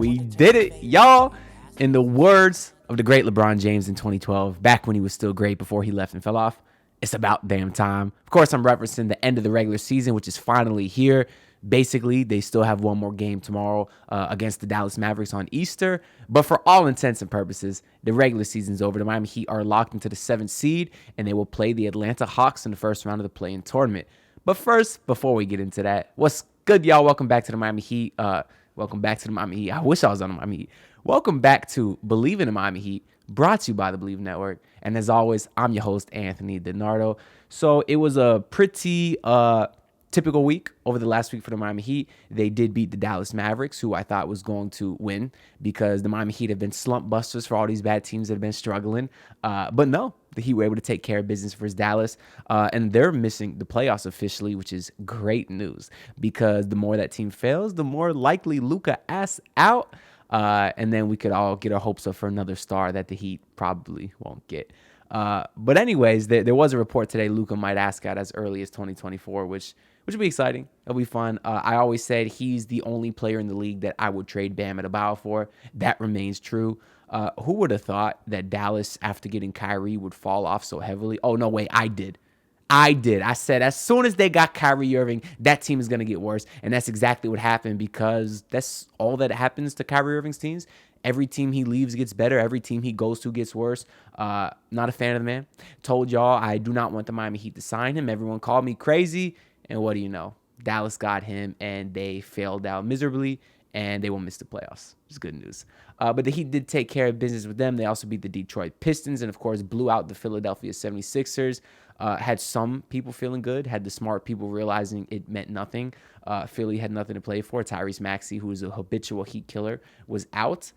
We did it, y'all. In the words of the great LeBron James in 2012, back when he was still great before he left and fell off, it's about damn time. Of course, I'm referencing the end of the regular season, which is finally here. Basically, they still have one more game tomorrow against the Dallas Mavericks on Easter. But for all intents and purposes, the regular season's over. The Miami Heat are locked into the 7th seed, and they will play the Atlanta Hawks in the first round of the play-in tournament. But first, before we get into that, what's good, y'all? Welcome back to the Miami Heat. Welcome back to the Miami Heat. I wish I was on the Miami Heat. Welcome back to Believe in the Miami Heat, brought to you by the Believe Network. And as always, I'm your host, Anthony DiNardo. So it was a pretty typical week over the last week for the Miami Heat. They did beat the Dallas Mavericks, who I thought was going to win because the Miami Heat have been slump busters for all these bad teams that have been struggling. But no, the Heat were able to take care of business versus Dallas, and they're missing the playoffs officially, which is great news because the more that team fails, the more likely Luka asks out, and then we could all get our hopes up for another star that the Heat probably won't get. But anyways, there was a report today Luka might ask out as early as 2024, which will be exciting. It'll be fun. I always said he's the only player in the league that I would trade Bam Adebayo for. That remains true. Who would have thought that Dallas, after getting Kyrie, would fall off so heavily? Oh, no, wait, I did. I said as soon as they got Kyrie Irving, that team is going to get worse. And that's exactly what happened because that's all that happens to Kyrie Irving's teams. Every team he leaves gets better. Every team he goes to gets worse. Not a fan of the man. Told y'all I do not want the Miami Heat to sign him. Everyone called me crazy. And what do you know? Dallas got him, and they failed out miserably, and they will miss the playoffs. It's good news. But the Heat did take care of business with them. They also beat the Detroit Pistons and, of course, blew out the Philadelphia 76ers. Had some people feeling good, had the smart people realizing it meant nothing. Philly had nothing to play for. Tyrese Maxey, who is a habitual Heat killer, was out.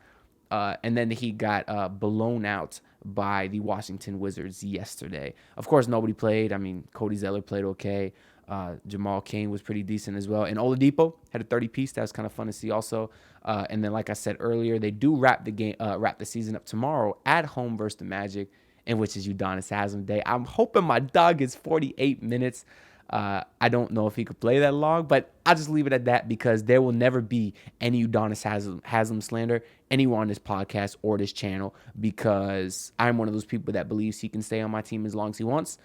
And then the Heat got blown out by the Washington Wizards yesterday. Of course, nobody played. I mean, Cody Zeller played okay. Jamal Cain was pretty decent as well. And Oladipo had a 30-piece. That was kind of fun to see also. And then, like I said earlier, they do wrap the season up tomorrow at home versus the Magic, in which is Udonis Haslem Day. I'm hoping my dog gets 48 minutes. I don't know if he could play that long, but I'll just leave it at that because there will never be any Udonis Haslem slander anywhere on this podcast or this channel because I'm one of those people that believes he can stay on my team as long as he wants.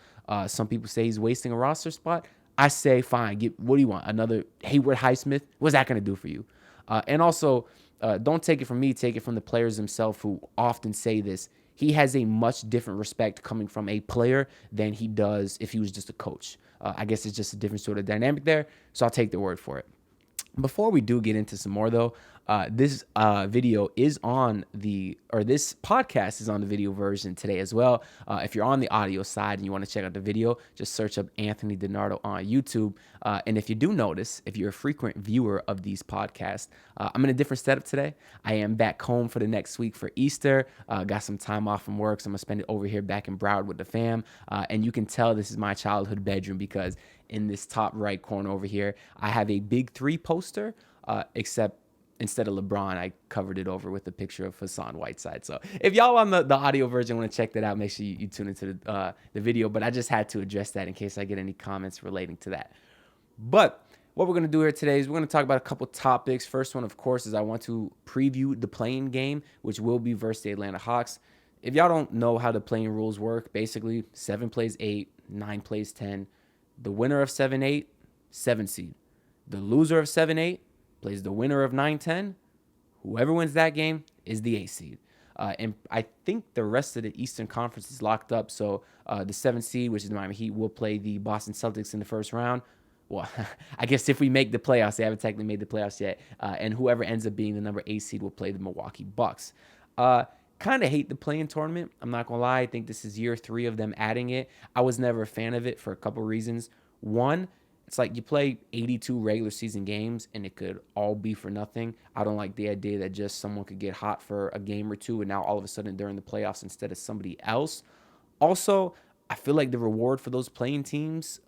Some people say he's wasting a roster spot. I say, fine, what do you want? Another Haywood Highsmith? What's that going to do for you? And also, don't take it from me, take it from the players themselves who often say this. He has a much different respect coming from a player than he does if he was just a coach. I guess it's just a different sort of dynamic there, so I'll take their word for it. Before we do get into some more, though, this video is on this podcast is on the video version today as well. If you're on the audio side and you want to check out the video, just search up Anthony DiNardo on YouTube. And if you do notice, if you're a frequent viewer of these podcasts, I'm in a different setup today. I am back home for the next week for Easter. Got some time off from work, so I'm going to spend it over here back in Broward with the fam. And you can tell this is my childhood bedroom because in this top right corner over here, I have a Big Three poster, except instead of LeBron, I covered it over with a picture of Hassan Whiteside. So if y'all on the audio version want to check that out, make sure you tune into the video. But I just had to address that in case I get any comments relating to that. But what we're going to do here today is we're going to talk about a couple topics. First one, of course, is I want to preview the play-in game, which will be versus the Atlanta Hawks. If y'all don't know how the play-in rules work, basically 7 plays 8, 9 plays 10. The winner of 7-8, 7 seed. The loser of 7-8 plays the winner of 9-10. Whoever wins that game is the 8 seed. And I think the rest of the Eastern Conference is locked up. So the 7 seed, which is the Miami Heat, will play the Boston Celtics in the first round. Well, I guess if we make the playoffs, they haven't technically made the playoffs yet. And whoever ends up being the number 8 seed will play the Milwaukee Bucks. Kind of hate the play-in tournament. I'm not going to lie. I think this is year 3 of them adding it. I was never a fan of it for a couple reasons. One, it's like you play 82 regular season games and it could all be for nothing. I don't like the idea that just someone could get hot for a game or two and now all of a sudden they're in the playoffs instead of somebody else. Also, I feel like the reward for those play-in teams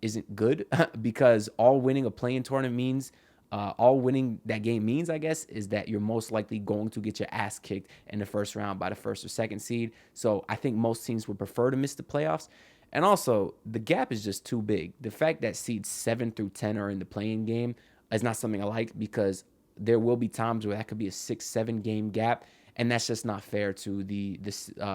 isn't good because all winning a play-in tournament means all winning that game means, I guess, is that you're most likely going to get your ass kicked in the first round by the first or second seed. So I think most teams would prefer to miss the playoffs. And also, the gap is just too big. The fact that seeds 7 through 10 are in the play-in game is not something I like because there will be times where that could be a 6-7 game gap, and that's just not fair to the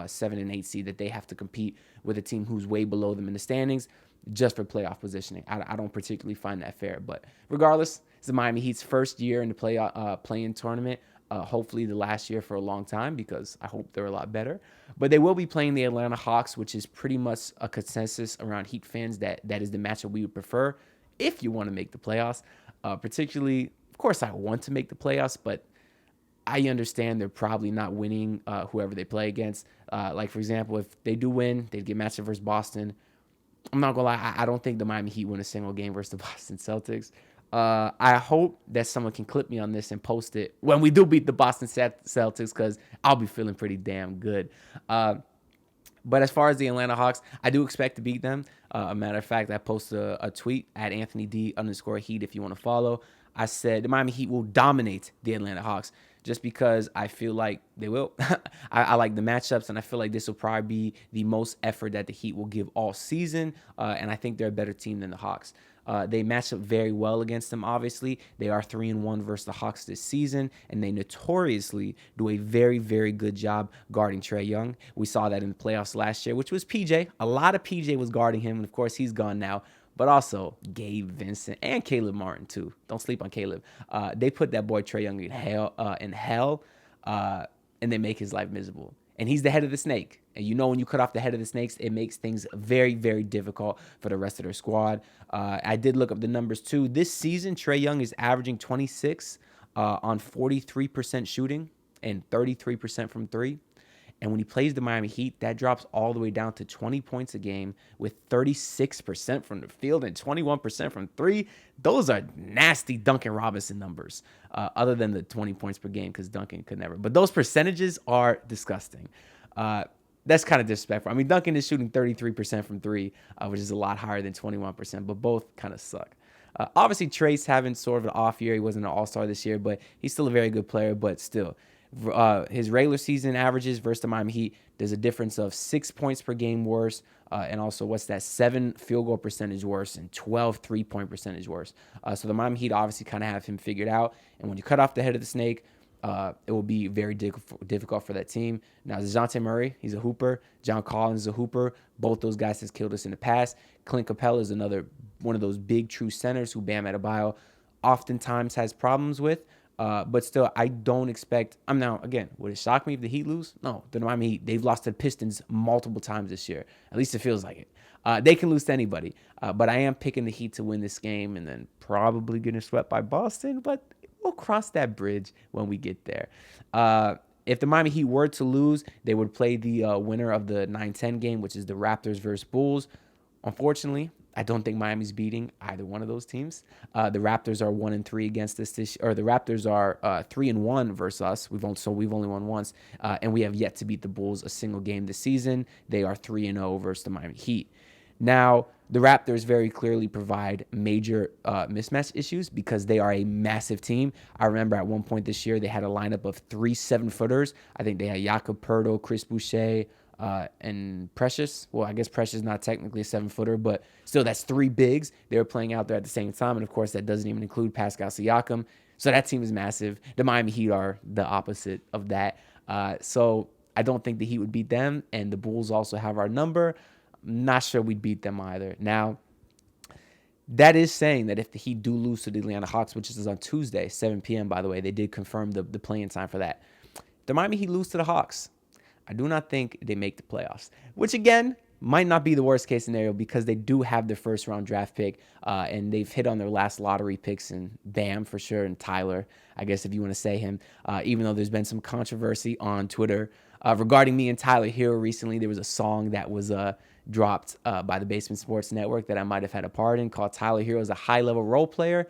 7 and 8 seed that they have to compete with a team who's way below them in the standings just for playoff positioning. I don't particularly find that fair, but regardless, it's the Miami Heat's first year in the play-in tournament. Hopefully the last year for a long time, because I hope they're a lot better. But they will be playing the Atlanta Hawks, which is pretty much a consensus around Heat fans that is the matchup we would prefer if you want to make the playoffs. Particularly, of course, I want to make the playoffs, but I understand they're probably not winning whoever they play against. Like, for example, if they do win, they'd get matchup versus Boston. I'm not gonna lie, I don't think the Miami Heat win a single game versus the Boston Celtics. I hope that someone can clip me on this and post it when we do beat the Boston Celtics, because I'll be feeling pretty damn good. But as far as the Atlanta Hawks, I do expect to beat them. A matter of fact, I posted a tweet at @AnthonyD_Heat if you want to follow. I said the Miami Heat will dominate the Atlanta Hawks just because I feel like they will. I like the matchups, and I feel like this will probably be the most effort that the Heat will give all season, and I think they're a better team than the Hawks. They match up very well against them, obviously. They are 3-1 versus the Hawks this season, and they notoriously do a very, very good job guarding Trae Young. We saw that in the playoffs last year, which was PJ. A lot of PJ was guarding him, and of course, he's gone now. But also Gabe Vincent and Caleb Martin too. Don't sleep on Caleb. They put that boy Trae Young in hell, and they make his life miserable. And he's the head of the snake. And you know when you cut off the head of the snakes, it makes things very, very difficult for the rest of their squad. I did look up the numbers too. This season, Trae Young is averaging 26 on 43% shooting and 33% from three. And when he plays the Miami Heat, that drops all the way down to 20 points a game with 36% from the field and 21% from three. Those are nasty Duncan Robinson numbers, other than the 20 points per game, because Duncan could never. But those percentages are disgusting. That's kind of disrespectful. I mean, Duncan is shooting 33% from three, which is a lot higher than 21%, but both kind of suck. Obviously, Trace having sort of an off year. He wasn't an all-star this year, but he's still a very good player, but still. His regular season averages versus the Miami Heat, there's a difference of 6 points per game worse, and also 7 field goal percentage worse and 12 3-point percentage worse. So the Miami Heat obviously kind of have him figured out, and when you cut off the head of the snake, it will be very difficult for that team. Now, DeJounte Murray, he's a hooper. John Collins is a hooper. Both those guys has killed us in the past. Clint Capella is another one of those big true centers who Bam Adebayo oftentimes has problems with. But still, I don't expect. I'm now again. Would it shock me if the Heat lose? No, the Miami Heat. They've lost to the Pistons multiple times this year. At least it feels like it. They can lose to anybody. But I am picking the Heat to win this game, and then probably getting swept by Boston. But we'll cross that bridge when we get there. If the Miami Heat were to lose, they would play the winner of the 9-10 game, which is the Raptors versus Bulls. Unfortunately, I don't think Miami's beating either one of those teams. The Raptors are 1-3 against us this, or the Raptors are 3-1 versus us. We've only won once, and we have yet to beat the Bulls a single game this season. They are 3-0 versus the Miami Heat. Now, the Raptors very clearly provide major mismatch issues because they are a massive team. I remember at one point this year they had a lineup of 3 7-footers. I think they had Jakob Poeltl, Chris Boucher, and Precious. Well, I guess Precious is not technically a 7-footer, but still, that's 3 bigs. They were playing out there at the same time, and of course, that doesn't even include Pascal Siakam. So that team is massive. The Miami Heat are the opposite of that. So I don't think the Heat would beat them, and the Bulls also have our number. I'm not sure we'd beat them either. Now, that is saying that if the Heat do lose to the Atlanta Hawks, which is on Tuesday, 7 p.m., by the way, they did confirm the playing time for that. If the Miami Heat lose to the Hawks, I do not think they make the playoffs, which again might not be the worst case scenario because they do have their first round draft pick, and they've hit on their last lottery picks in Bam for sure and Tyler, I guess if you want to say him, even though there's been some controversy on Twitter regarding me and Tyler Hero recently. There was a song that was dropped by the Basement Sports Network that I might have had a part in called Tyler Hero is a high-level role player.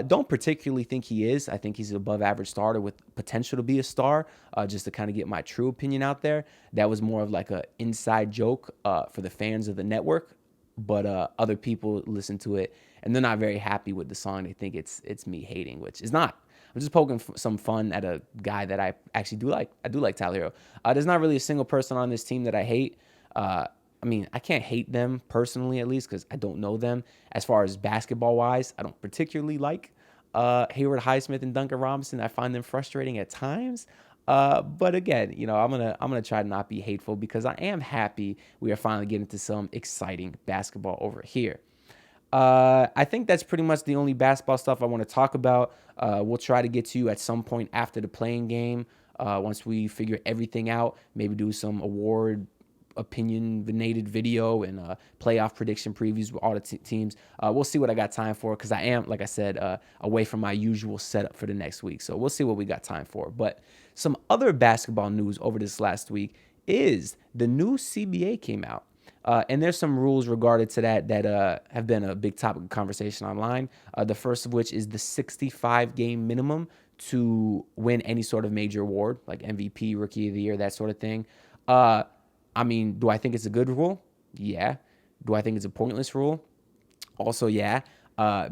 Don't particularly think he is. I think he's an above-average starter with potential to be a star, just to kind of get my true opinion out there. That was more of like an inside joke for the fans of the network, but other people listen to it, and they're not very happy with the song. They think it's me hating, which is not. I'm just poking some fun at a guy that I actually do like. I do like Tyler Hero. There's not really a single person on this team that I hate. I mean, I can't hate them personally, at least, because I don't know them. As far as basketball-wise, I don't particularly like Hayward Highsmith and Duncan Robinson. I find them frustrating at times. But again, I'm gonna try to not be hateful because I am happy we are finally getting to some exciting basketball over here. I think that's pretty much the only basketball stuff I want to talk about. We'll try to get to you at some point after the playing game. Once we figure everything out, maybe do some award opinionated video and playoff prediction previews with all the teams. We'll see what I got time for because I am, like I said, away from my usual setup for the next week. So we'll see what we got time for. But some other basketball news over this last week is the new CBA came out. And there's some rules regarding to that have been a big topic of conversation online. The first of which is the 65 game minimum to win any sort of major award, like MVP, Rookie of the Year, that sort of thing. I mean, do I think it's a good rule? Yeah. Do I think it's a pointless rule? Also, yeah.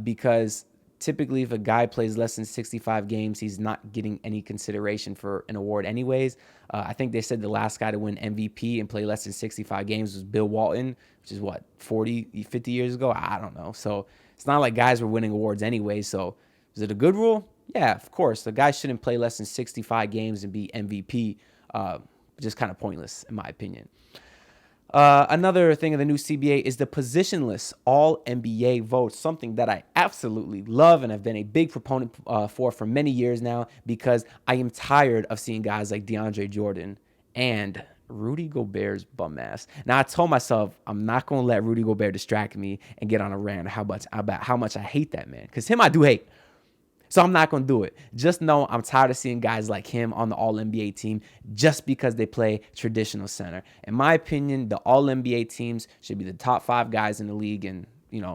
Because typically, if a guy plays less than 65 games, he's not getting any consideration for an award anyways. I think they said the last guy to win MVP and play less than 65 games was Bill Walton, which is what, 40, 50 years ago? I don't know. So it's not like guys were winning awards anyway. So is it a good rule? Yeah, of course. The guy shouldn't play less than 65 games and be MVP. Just kind of pointless, in my opinion. Another thing of the new CBA is the positionless All NBA vote, something that I absolutely love and have been a big proponent for many years now because I am tired of seeing guys like DeAndre Jordan and Rudy Gobert's bum ass. Now, I told myself I'm not going to let Rudy Gobert distract me and get on a rant about how much I hate that man, because him I do hate. So I'm not going to do it. Just know I'm tired of seeing guys like him on the All-NBA team just because they play traditional center. In my opinion, the All-NBA teams should be the top 5 guys in the league, and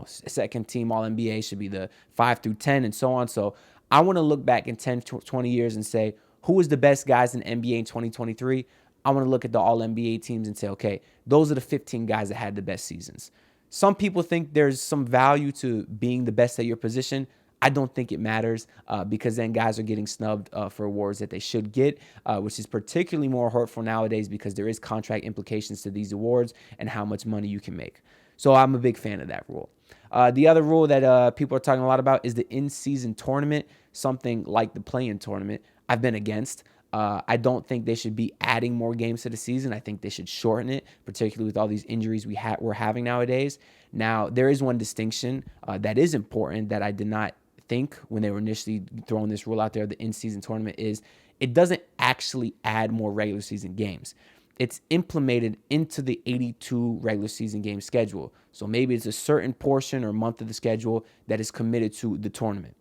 second team All-NBA should be the 5 through 10 and so on. So I want to look back in 10, 20 years and say, who is the best guys in NBA in 2023? I want to look at the All-NBA teams and say, okay, those are the 15 guys that had the best seasons. Some people think there's some value to being the best at your position. I don't think it matters because then guys are getting snubbed for awards that they should get, which is particularly more hurtful nowadays because there is contract implications to these awards and how much money you can make. So I'm a big fan of that rule. The other rule that people are talking a lot about is the in-season tournament, something like the play-in tournament. I've been against. I don't think they should be adding more games to the season. I think they should shorten it, particularly with all these injuries we're having nowadays. Now, there is one distinction that is important that I did not think when they were initially throwing this rule out there, the in-season tournament, is it doesn't actually add more regular season games. It's implemented into the 82 regular season game schedule. So maybe it's a certain portion or month of the schedule that is committed to the tournament.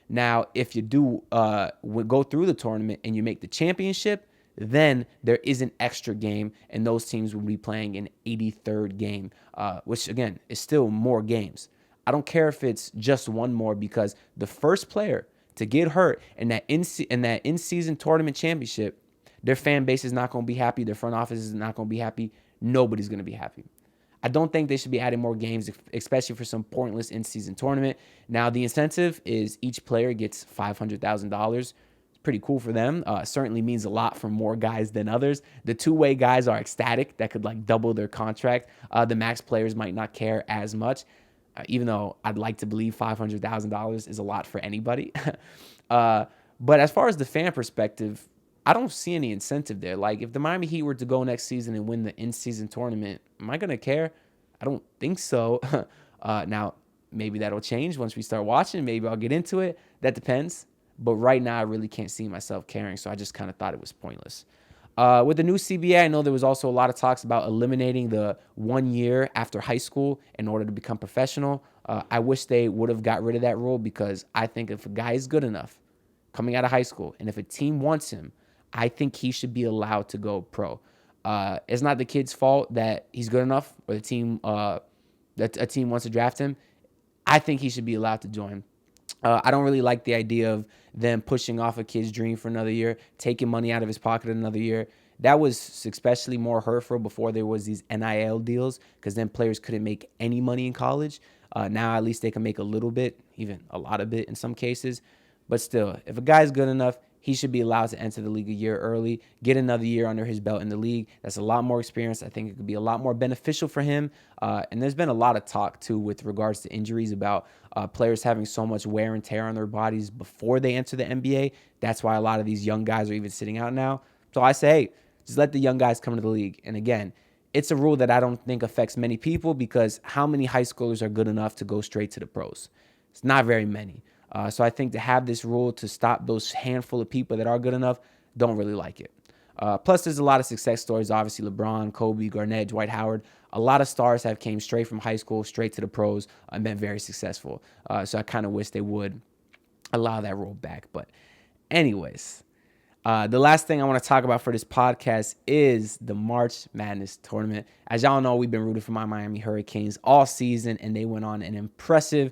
Now, if you do go through the tournament and you make the championship, then there is an extra game, and those teams will be playing an 83rd game, which, again, is still more games. I don't care if it's just one more, because the first player to get hurt in that in-season tournament championship, their fan base is not going to be happy. Their front office is not going to be happy. Nobody's going to be happy. I don't think they should be adding more games, especially for some pointless in-season tournament. Now, the incentive is each player gets $500,000. It's pretty cool for them. Certainly means a lot for more guys than others. The two-way guys are ecstatic. That could double their contract. The max players might not care as much. Even though I'd like to believe $500,000 is a lot for anybody. But as far as the fan perspective, I don't see any incentive there. Like, if the Miami Heat were to go next season and win the in-season tournament, am I going to care? I don't think so. Now, maybe that'll change once we start watching. Maybe I'll get into it. That depends. But right now, I really can't see myself caring, so I just kind of thought it was pointless. With the new CBA, I know there was also a lot of talks about eliminating the 1 year after high school in order to become professional. I wish they would have got rid of that rule, because I think if a guy is good enough coming out of high school, and if a team wants him, I think he should be allowed to go pro. It's not the kid's fault that he's good enough, or the team that a team wants to draft him. I think he should be allowed to join. I don't really like the idea of them pushing off a kid's dream for another year, taking money out of his pocket another year. That was especially more hurtful before there was these NIL deals, because then players couldn't make any money in college. Now at least they can make a little bit, even a lot of bit in some cases. But still, if a guy's good enough, he should be allowed to enter the league a year early, get another year under his belt in the league. That's a lot more experience. I think it could be a lot more beneficial for him. And there's been a lot of talk, too, with regards to injuries about players having so much wear and tear on their bodies before they enter the NBA. That's why a lot of these young guys are even sitting out now. So I say, hey, just let the young guys come to the league. And again, it's a rule that I don't think affects many people because how many high schoolers are good enough to go straight to the pros? It's not very many. So I think to have this rule to stop those handful of people that are good enough, don't really like it. Plus, there's a lot of success stories. Obviously, LeBron, Kobe, Garnett, Dwight Howard. A lot of stars have came straight from high school, straight to the pros, and been very successful. So I kind of wish they would allow that rule back. But anyways, the last thing I want to talk about for this podcast is the March Madness tournament. As y'all know, we've been rooting for my Miami Hurricanes all season, and they went on an impressive,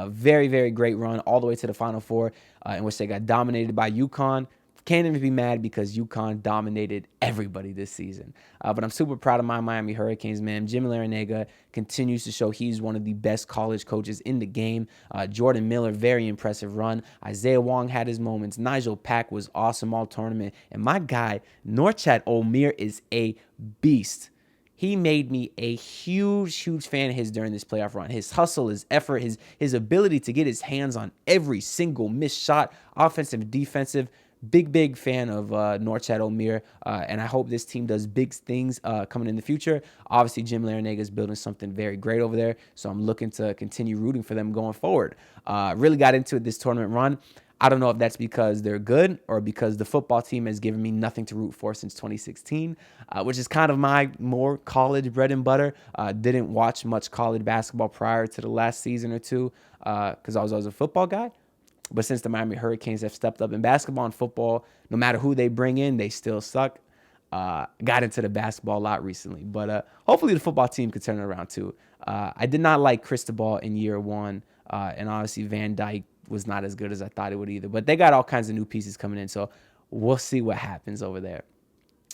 very, very great run all the way to the Final Four, in which they got dominated by UConn. Can't even be mad because UConn dominated everybody this season. But I'm super proud of my Miami Hurricanes, man. Jim Larrañaga continues to show he's one of the best college coaches in the game. Jordan Miller, very impressive run. Isaiah Wong had his moments. Nigel Pack was awesome all tournament. And my guy, Norchad Omier, is a beast. He made me a huge, huge fan of his during this playoff run. His hustle, his effort, his ability to get his hands on every single missed shot, offensive, defensive. Big fan of Norchad Omier, and I hope this team does big things coming in the future. Obviously, Jim Larrañaga is building something very great over there, so I'm looking to continue rooting for them going forward. Really got into this tournament run. I don't know if that's because they're good or because the football team has given me nothing to root for since 2016, which is kind of my more college bread and butter. Didn't watch much college basketball prior to the last season or two because I was always a football guy. But since the Miami Hurricanes have stepped up in basketball and football, no matter who they bring in, they still suck. Got into the basketball a lot recently. But hopefully the football team could turn it around too. I did not like Cristobal in year one. And obviously Van Dyke was not as good as I thought it would either. But they got all kinds of new pieces coming in. So we'll see what happens over there.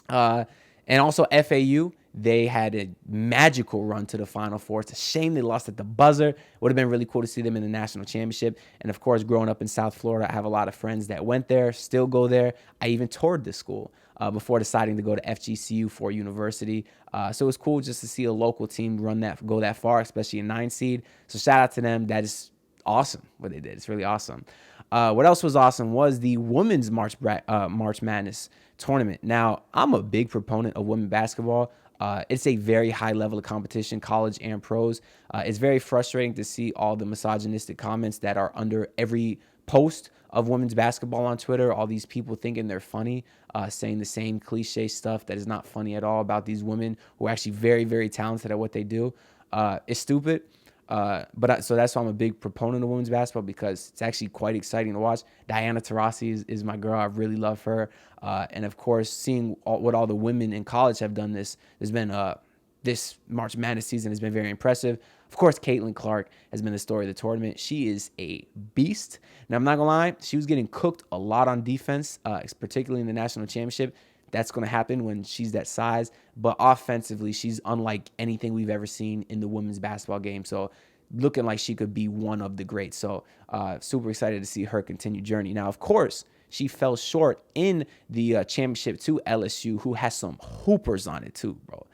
And also FAU, they had a magical run to the Final Four. It's a shame they lost at the buzzer. Would have been really cool to see them in the national championship. And of course, growing up in South Florida, I have a lot of friends that went there, still go there. I even toured the school before deciding to go to FGCU for university. So it was cool just to see a local team go that far, especially a 9 seed. So shout out to them. That is awesome what they did. It's really awesome. What else was awesome was the women's March Madness tournament. Now, I'm a big proponent of women basketball. It's a very high level of competition, college and pros. It's very frustrating to see all the misogynistic comments that are under every post of women's basketball on Twitter. All these people thinking they're funny, saying the same cliche stuff that is not funny at all about these women who are actually very, very talented at what they do. It's stupid. So that's why I'm a big proponent of women's basketball because it's actually quite exciting to watch. Diana Taurasi is my girl. I really love her. And of course, seeing what all the women in college have done this March Madness season has been very impressive. Of course, Caitlin Clark has been the story of the tournament. She is a beast. Now, I'm not going to lie. She was getting cooked a lot on defense, particularly in the national championship. That's going to happen when she's that size. But offensively, she's unlike anything we've ever seen in the women's basketball game. So looking like she could be one of the greats. So super excited to see her continued journey. Now, of course, she fell short in the championship to LSU, who has some hoopers on it too, bro.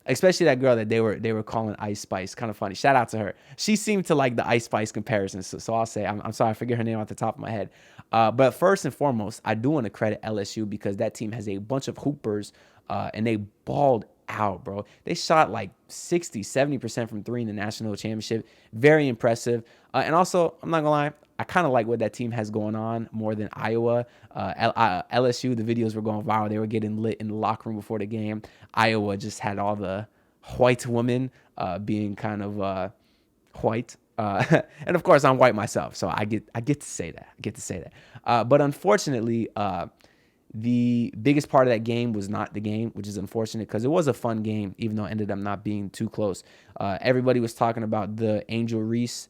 Especially that girl that they were calling Ice Spice. Kind of funny. Shout out to her. She seemed to like the Ice Spice comparison. So I'll say, I'm sorry, I forget her name off the top of my head. But first and foremost, I do want to credit LSU because that team has a bunch of hoopers and they balled out, bro. They shot like 60, 70% from three in the national championship. Very impressive. And also, I'm not going to lie, I kind of like what that team has going on more than Iowa. LSU, the videos were going viral. They were getting lit in the locker room before the game. Iowa just had all the white women being kind of white. And of course, I'm white myself, so I get to say that. But unfortunately, the biggest part of that game was not the game, which is unfortunate because it was a fun game, even though it ended up not being too close. Everybody was talking about the Angel Reese,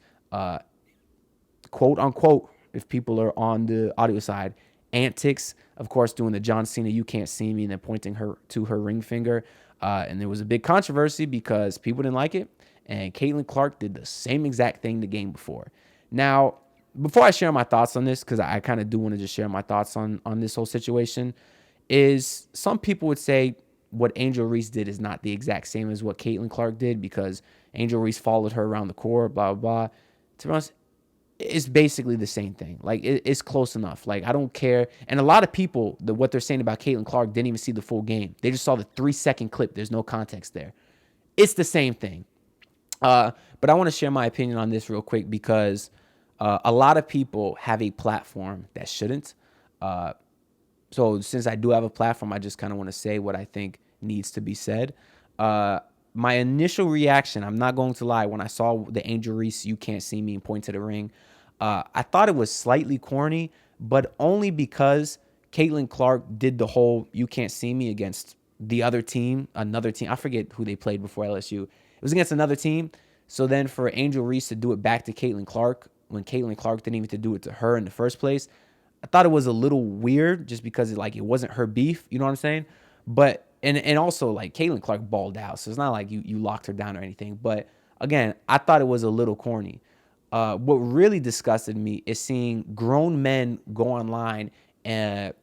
quote unquote, if people are on the audio side, antics. Of course, doing the John Cena, you can't see me, and then pointing her to her ring finger. And there was a big controversy because people didn't like it. And Caitlin Clark did the same exact thing the game before. Now, before I share my thoughts on this, because I kind of do want to just share my thoughts on this whole situation, is some people would say what Angel Reese did is not the exact same as what Caitlin Clark did, because Angel Reese followed her around the court, blah, blah, blah. To be honest, it's basically the same thing. Like, it's close enough. Like, I don't care. And a lot of people, what they're saying about Caitlin Clark didn't even see the full game. They just saw the 3-second clip. There's no context there. It's the same thing. But I want to share my opinion on this real quick, because a lot of people have a platform that shouldn't. So since I do have a platform, I just kind of want to say what I think needs to be said. My initial reaction, I'm not going to lie, when I saw the Angel Reese, you can't see me, and point to the ring, I thought it was slightly corny, but only because Caitlin Clark did the whole you can't see me against the other team, another team. I forget who they played before LSU. It was against another team. So then for Angel Reese to do it back to Caitlin Clark, when Caitlin Clark didn't even do it to her in the first place, I thought it was a little weird, just because it wasn't her beef. You know what I'm saying? But and also, like, Caitlin Clark balled out, so it's not like you locked her down or anything. But again, I thought it was a little corny. What really disgusted me is seeing grown men go online and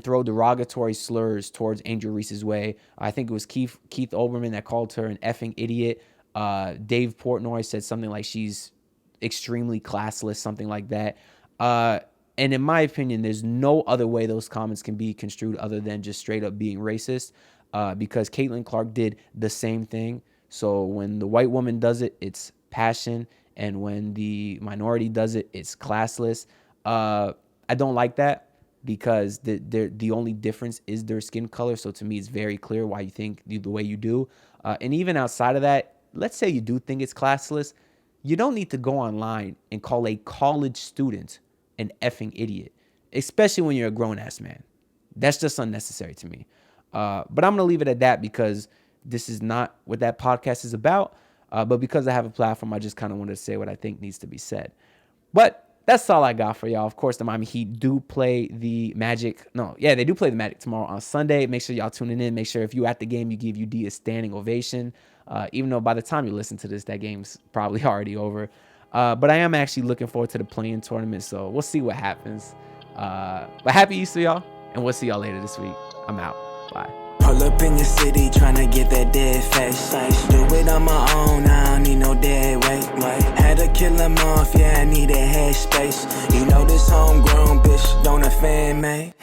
throw derogatory slurs towards Angel Reese's way. I think it was Keith Olbermann that called her an effing idiot. Dave Portnoy said something like she's extremely classless, something like that. And in my opinion, there's no other way those comments can be construed other than just straight up being racist, because Caitlin Clark did the same thing. So when the white woman does it, it's passion. And when the minority does it, it's classless. I don't like that, because the only difference is their skin color. So to me, it's very clear why you think the way you do. And even outside of that, let's say you do think it's classless, you don't need to go online and call a college student an effing idiot, especially when you're a grown-ass man. That's just unnecessary to me. But I'm going to leave it at that, because this is not what that podcast is about. But because I have a platform, I just kind of wanted to say what I think needs to be said. But that's all I got for y'all. Of course, the Miami Heat do play the Magic. They do play the Magic tomorrow on Sunday. Make sure y'all tuning in. Make sure if you're at the game, you give UD a standing ovation. Even though by the time you listen to this, that game's probably already over. But I am actually looking forward to the play-in tournament, so we'll see what happens. But happy Easter, y'all, and we'll see y'all later this week. I'm out. Bye. Pull up in your city, tryna get that dead face. Do it on my own, I don't need no dead weight. Had to kill him off, yeah, I need a head space. You know this homegrown bitch don't offend me.